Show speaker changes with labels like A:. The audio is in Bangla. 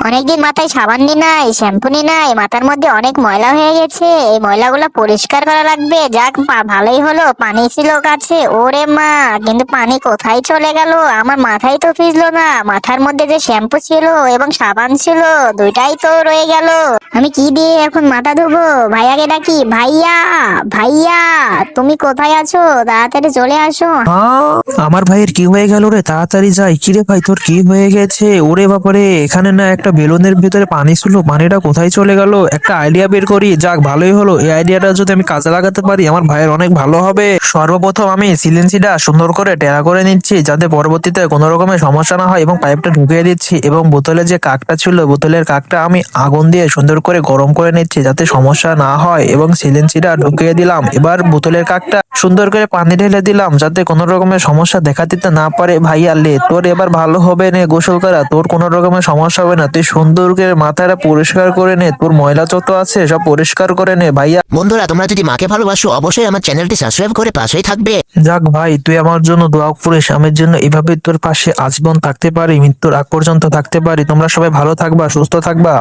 A: অনেকদিন মাথায় সাবান নি নাই, শ্যাম্পু নি নাই, মাথার মধ্যে অনেক ময়লা হয়ে গেছে। এই ময়লাগুলো পরিষ্কার করা লাগবে। যাক ভালোই হলো পানি ছিল কাছে। ওরে মা, কিন্তু পানি কোথায় চলে গেল? আমার মাথায় তো ভিজলো না। মাথার মধ্যে যে শ্যাম্পু ছিল এবং সাবান ছিল, দুইটাই তো রয়ে গেল। আমি কি দিয়ে এখন মাথা ধোবো? ভাইয়াকে ডাকি। ভাইয়া, ভাইয়া, তুমি কোথায় আছো? তাড়াতাড়ি চলে আসো।
B: আমার ভাইয়ের কি হয়ে গেল রে? তাড়াতাড়ি যাই। কিরে ভাই, তোর কি হয়ে গেছে? ওরে বাবারে, এখানে না একটা বেলুনের ভিতরে পানি ছিল, পানিটা কোথায় চলে গেল? একটা আইডিয়া বের করি। যাক, ভালোই হলো। এই আইডিয়াটা যদি আমি কাজে লাগাতে পারি আমার ভাইয়ের অনেক ভালো হবে। সর্বপ্রথম আমি সিলিন্সিটা সুন্দর করে টেরা করে নিচ্ছি, যাতে পরবর্তীতে কোনো রকমের সমস্যা না হয়, এবং পাইপটা ঢুকিয়ে দিচ্ছি। এবং বোতলের যে কাকটা ছিল, বোতলের কাকটা আমি আগুন দিয়ে সুন্দর করে গরম করে নিচ্ছি, যাতে সমস্যা না হয়। এবং সিলিন্সিটা ঢুকিয়ে দিলাম। এবার বোতলের কাকটা সুন্দর করে পানি ঢেলে দিলাম, যাতে কোনো রকমের সমস্যা দেখা দিতে না পারে। ভাইয়া লে, তোর এবার ভালো হবে নে গোসল করা, তোর কোনো রকমের সমস্যা হবে না। তুই সুন্দর করে মাথাটা পরিষ্কার করে নে, তোর ময়লা যত আছে সব পরিষ্কার করে নে ভাইয়া।
C: বন্ধুরা, তোমরা যদি মাকে ভালোবাসো অবশ্যই আমার চ্যানেলটি সাবস্ক্রাইব করে পাশেই থাকবে।
B: যাক ভাই, তুই আমার জন্য দোয়া করিস, আমি জন্য এভাবে তোর পাশে আজীবন থাকতে পারি, মৃত্যুর আগ পর্যন্ত থাকতে পারি। তোমরা সবাই ভালো থাকবা, সুস্থ থাকবা।